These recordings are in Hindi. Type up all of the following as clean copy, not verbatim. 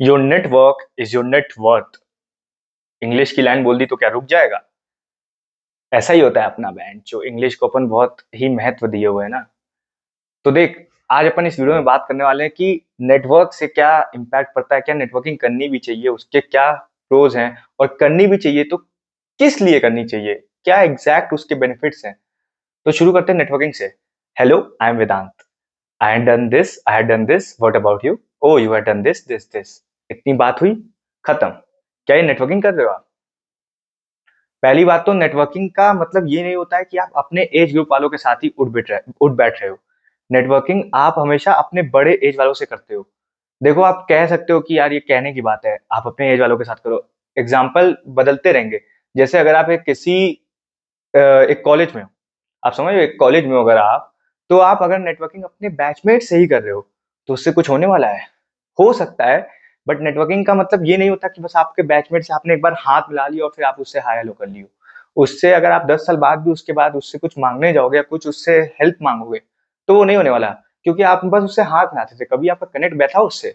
Your network is your net worth. English की लाइन बोल दी तो क्या रुक जाएगा? ऐसा ही होता है अपना बैंड, जो इंग्लिश को अपन बहुत ही महत्व दिए हुए है ना। तो देख, आज अपन इस वीडियो में बात करने वाले हैं कि नेटवर्क से क्या इम्पैक्ट पड़ता है, क्या नेटवर्किंग करनी भी चाहिए, उसके क्या प्रोज हैं, और करनी भी चाहिए तो किस लिए करनी चाहिए, क्या एग्जैक्ट उसके बेनिफिट्स हैं। तो शुरू करते हैं नेटवर्किंग से। Hello, I am Vedant. I have done this, I have done this, what about you? Oh, you have done this this this. इतनी बात हुई, खत्म। क्या ये नेटवर्किंग कर रहे हो आप? पहली बात तो नेटवर्किंग का मतलब ये नहीं होता है कि आप अपने एज ग्रुप वालों के साथ ही उठ बैठ रहे हो। नेटवर्किंग आप हमेशा अपने बड़े एज वालों से करते हो। देखो, आप कह सकते हो कि यार ये कहने की बात है, आप अपने एज वालों के साथ करो। एग्जाम्पल बदलते रहेंगे। जैसे अगर आप एक कॉलेज में हो, आप समझ रहे हो, एक कॉलेज में हो अगर आप, तो आप अगर नेटवर्किंग अपने बैचमेट से ही कर रहे हो तो उससे कुछ होने वाला है? हो सकता है। बट नेटवर्किंग का मतलब ये नहीं होता कि बस आपके बैचमेट से आपने एक बार हाथ मिला लिया और फिर आप उससे हाय हेलो कर लियो। उससे अगर आप 10 साल बाद भी उसके बाद उससे कुछ मांगने जाओगे या कुछ उससे हेल्प मांगोगे तो वो नहीं होने वाला, क्योंकि आप बस उससे हाथ मिलाते थे, कभी आपका कनेक्ट बैठा उससे।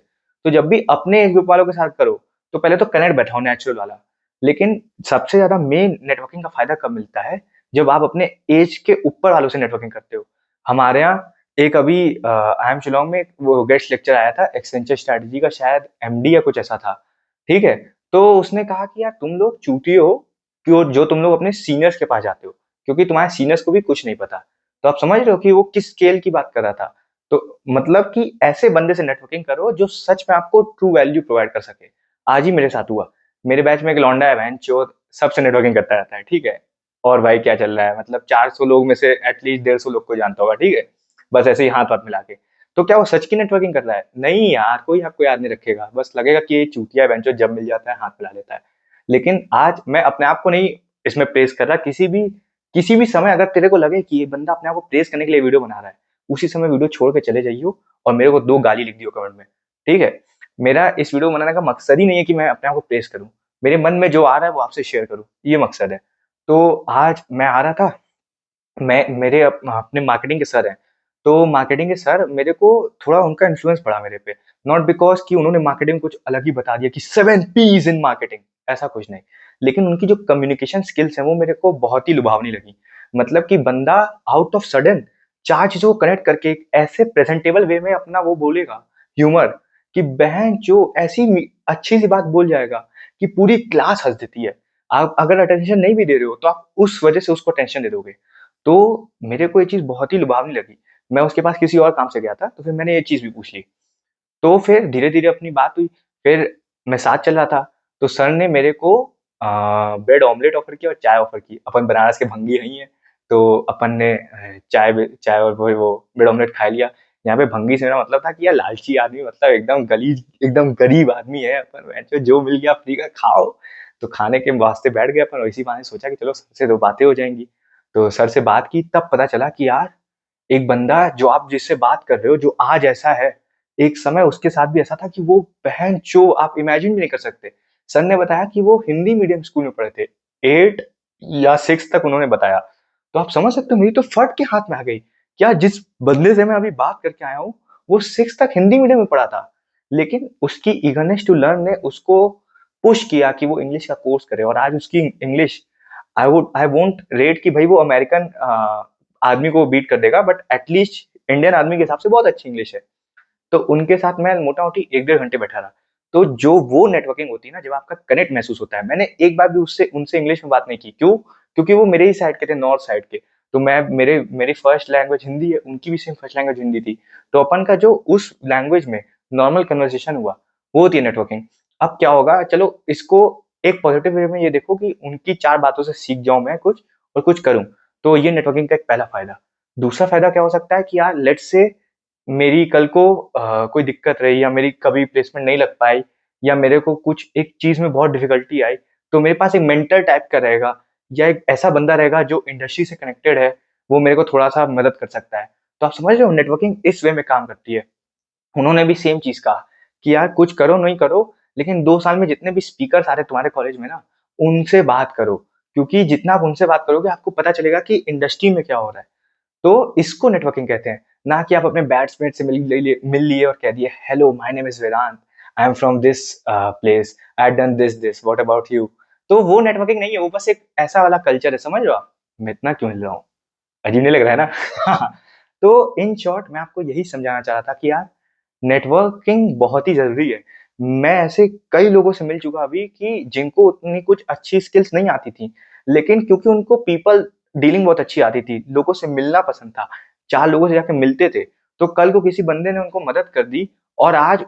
तो जब भी अपने एज ग्रुप वालों के साथ करो तो पहले तो कनेक्ट बैठाओ नेचुरल वाला। लेकिन सबसे ज्यादा मेन नेटवर्किंग का फायदा कब मिलता है? जब आप अपने एज के ऊपर वालों से नेटवर्किंग करते हो। हमारे यहाँ एक अभी आई एम शिलोंग में वो गेस्ट लेक्चर आया था, एक्सेंचर स्ट्रैटेजी का, शायद एमडी या कुछ ऐसा था। ठीक है। तो उसने कहा कि यार तुम लोग चूतिए हो, क्यों जो तुम लोग अपने सीनियर्स के पास जाते हो, क्योंकि तुम्हारे सीनियर्स को भी कुछ नहीं पता। तो आप समझ रहे हो कि वो किस स्केल की बात कर रहा था। तो मतलब कि ऐसे बंदे से नेटवर्किंग करो जो सच में आपको ट्रू वैल्यू प्रोवाइड कर सके। आज ही मेरे साथ हुआ। मेरे बैच में एक लौंडा है बहन चोद, सबसे नेटवर्किंग करता रहता है। ठीक है। और भाई क्या चल रहा है, मतलब 400 लोग में से एटलीस्ट 150 लोग को जानता होगा। ठीक है। बस ऐसे ही हाथ वाथ मिला के। तो क्या वो सच की नेटवर्किंग कर रहा है? नहीं यार, कोई आपको याद नहीं रखेगा, बस लगेगा कि ये चूतिया बेंचो, जब मिल जाता है हाथ मिला लेता है। लेकिन आज मैं अपने आप को नहीं इसमें प्रेस कर रहा। किसी भी समय अगर तेरे को लगे कि ये बंदा अपने आप को प्रेस करने के लिए वीडियो बना रहा है, उसी समय वीडियो छोड़ के चले जाइयो और मेरे को 2 गाली लिख दियो कमेंट में। ठीक है। मेरा इस वीडियो बनाने का मकसद ही नहीं है कि मैं अपने आप को प्रेस करूं। मेरे मन में जो आ रहा है वो आपसे शेयर करूं, ये मकसद है। तो आज मैं आ रहा था, मैं मेरे अपने मार्केटिंग के सर हैं। तो मार्केटिंग के सर, मेरे को थोड़ा उनका इन्फ्लुएंस पड़ा मेरे पे। नॉट बिकॉज कि उन्होंने मार्केटिंग कुछ अलग ही बता दिया कि 7 P's इन मार्केटिंग, ऐसा कुछ नहीं। लेकिन उनकी जो कम्युनिकेशन स्किल्स हैं वो मेरे को बहुत ही लुभावनी लगी। मतलब कि बंदा आउट ऑफ सडन 4 चीजों को कनेक्ट करके एक ऐसे प्रेजेंटेबल वे में अपना वो बोलेगा, ह्यूमर, कि बहन जो ऐसी अच्छी सी बात बोल जाएगा कि पूरी क्लास हंस देती है। आप अगर अटेंशन नहीं भी दे रहे हो तो आप उस वजह से उसको अटेंशन दे दोगे। तो मेरे को ये चीज़ बहुत ही लुभावनी लगी। मैं उसके पास किसी और काम से गया था, तो फिर मैंने ये चीज़ भी पूछ ली। तो फिर धीरे-धीरे अपनी बात हुई। फिर मैं साथ चल रहा था, तो सर ने मेरे को ब्रेड ऑमलेट ऑफ़र किया और चाय ऑफ़र की। अपन बनारस के भंगी नहीं है, तो अपन ने चाय और वो ब्रेड ऑमलेट खा लिया। यहाँ पे भंगी से मेरा मतलब था कि यार लालची आदमी, मतलब एकदम गलीज, एकदम गरीब आदमी है अपन, वैसे जो मिल गया फ्री का खाओ। तो खाने के वास्ते बैठ गए अपन, और इसी बहाने सोचा कि चलो सर से 2 बातें हो जाएँगी। तो सर से बात की, तब पता चला कि यार एक बंदा जो आप जिससे बात कर रहे हो, जो आज ऐसा है, एक समय उसके साथ भी ऐसा था कि वो बहनचोद आप इमेजिन भी नहीं कर सकते। सर ने बताया कि वो हिंदी मीडियम स्कूल में पढ़े थे। 8 या 6 तक उन्होंने बताया। तो आप समझ सकते हो, मेरी तो फट के हाथ में आ गई। क्या जिस बंदे से मैं अभी बात करके आया हूँ, वो 6 तक हिंदी मीडियम में पढ़ा था। लेकिन उसकी ईगरनेस टू लर्न ने उसको पुश किया कि वो इंग्लिश का कोर्स करे, और आज उसकी इंग्लिश, आई वोंट रेट कि भाई वो अमेरिकन आदमी को बीट कर देगा, बट एटलीस्ट इंडियन आदमी के हिसाब से बहुत अच्छी इंग्लिश है। तो उनके साथ मैं मोटा-मोटी 1 डेढ़ घंटे बैठा रहा। तो जो वो नेटवर्किंग होती है ना, जब आपका कनेक्ट महसूस होता है, मैंने एक बार भी उससे उनसे इंग्लिश में बात नहीं की। क्यों? क्योंकि वो मेरे ही साइड के थे, नॉर्थ साइड के। तो मैं मेरी फर्स्ट लैंग्वेज हिंदी है, उनकी भी सेम फर्स्ट लैंग्वेज हिंदी थी। तो अपन का जो उस लैंग्वेज में नॉर्मल कन्वर्सेशन हुआ, वो होती है नेटवर्किंग। अब क्या होगा, चलो इसको एक पॉजिटिव वे में ये देखो कि उनकी 4 बातों से सीख जाऊँ मैं कुछ और कुछ करूँ। तो ये नेटवर्किंग का एक पहला फ़ायदा। दूसरा फ़ायदा क्या हो सकता है कि यार लेट्स से मेरी कल को कोई दिक्कत रही, या मेरी कभी प्लेसमेंट नहीं लग पाई, या मेरे को कुछ एक चीज़ में बहुत डिफ़िकल्टी आई, तो मेरे पास एक मेंटर टाइप का रहेगा, या एक ऐसा बंदा रहेगा जो इंडस्ट्री से कनेक्टेड है, वो मेरे को थोड़ा-सा मदद कर सकता है। तो आप समझ रहे हो नेटवर्किंग इस वे में काम करती है। उन्होंने भी सेम चीज़ कहा कि यार कुछ करो नहीं करो, लेकिन 2 साल में जितने भी स्पीकर्स आ रहे हैं तुम्हारे कॉलेज में ना, उनसे बात करो। क्योंकि जितना आप उनसे बात करोगे, आपको पता चलेगा कि इंडस्ट्री में क्या हो रहा है। तो इसको नेटवर्किंग कहते हैं। ना कि आप अपने बैट्समैन से मिल लिए और कह दिए, hello my name is Vedant, I am from this place, I have done this, what about you. तो वो नेटवर्किंग नहीं है, वो बस एक ऐसा वाला कल्चर है, समझ रहे हो आप? मैं इतना क्यों हिल रहा हूँ, अजीब नहीं लग रहा है ना? तो इन शॉर्ट मैं आपको यही समझाना चाह रहा था कि यार नेटवर्किंग बहुत ही जरूरी है। मैं ऐसे कई लोगों से मिल चुका अभी कि जिनको उतनी कुछ अच्छी स्किल्स नहीं आती थी, लेकिन क्योंकि उनको पीपल डीलिंग बहुत अच्छी आती थी, लोगों से मिलना पसंद था, चार लोगों से जाके मिलते थे, तो कल को किसी बंदे ने उनको मदद कर दी, और आज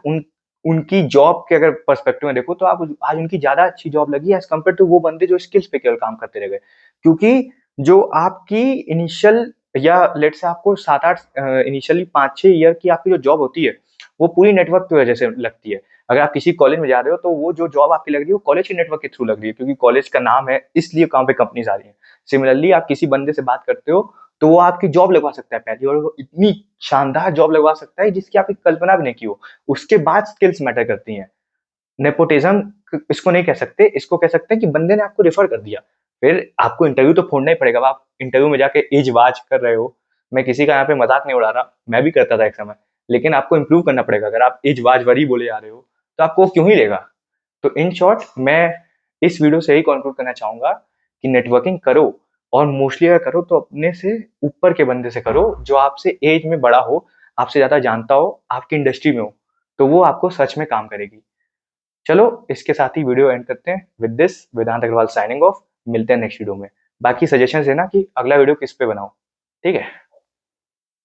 उनकी जॉब के अगर पर्सपेक्टिव में देखो तो आप आज उनकी ज्यादा अच्छी जॉब लगी एज कम्पेयर टू वो बंदे जो स्किल्स पे केवल काम करते रह गए। क्योंकि जो आपकी इनिशियल या लेट से आपको 7-8 इनिशियली 5-6 ईयर की आपकी जो जॉब होती है, वो पूरी नेटवर्क की वजह से लगती है। अगर आप किसी कॉलेज में जा रहे हो तो वो जो जॉब आपकी लग रही है वो कॉलेज के नेटवर्क के थ्रू लग रही है, क्योंकि कॉलेज का नाम है इसलिए वहाँ पे कंपनीज आ रही है। सिमिलरली आप किसी बंदे से बात करते हो तो वो आपकी जॉब लगवा सकता है पहले, और वो इतनी शानदार जॉब लगवा सकता है जिसकी आपकी कल्पना भी नहीं की हो। उसके बाद स्किल्स मैटर करती हैं। नेपोटिज्म इसको नहीं कह सकते, इसको कह सकते हैं कि बंदे ने आपको रेफर कर दिया। फिर आपको इंटरव्यू तो फोड़ना ही पड़ेगा। अब आप इंटरव्यू में जाके एज वाच कर रहे हो, मैं किसी का यहाँ पे मजाक नहीं उड़ा रहा, मैं भी करता था एक समय, लेकिन आपको इंप्रूव करना पड़ेगा। अगर आप एज वाच वरी बोले जा रहे हो तो आपको वो क्यों ही लेगा। तो इन शॉर्ट मैं इस वीडियो से यही कंक्लूड करना चाहूंगा कि नेटवर्किंग करो, और मोस्टली अगर करो तो अपने से ऊपर के बंदे से करो, जो आपसे एज में बड़ा हो, आपसे ज्यादा जानता हो, आपकी इंडस्ट्री में हो, तो वो आपको सच में काम करेगी। चलो इसके साथ ही वीडियो एंड करते हैं। With this Vedant Agarwal signing off. मिलते हैं नेक्स्ट वीडियो में। बाकी सजेशन देना कि अगला वीडियो किस पे बनाऊं। ठीक है।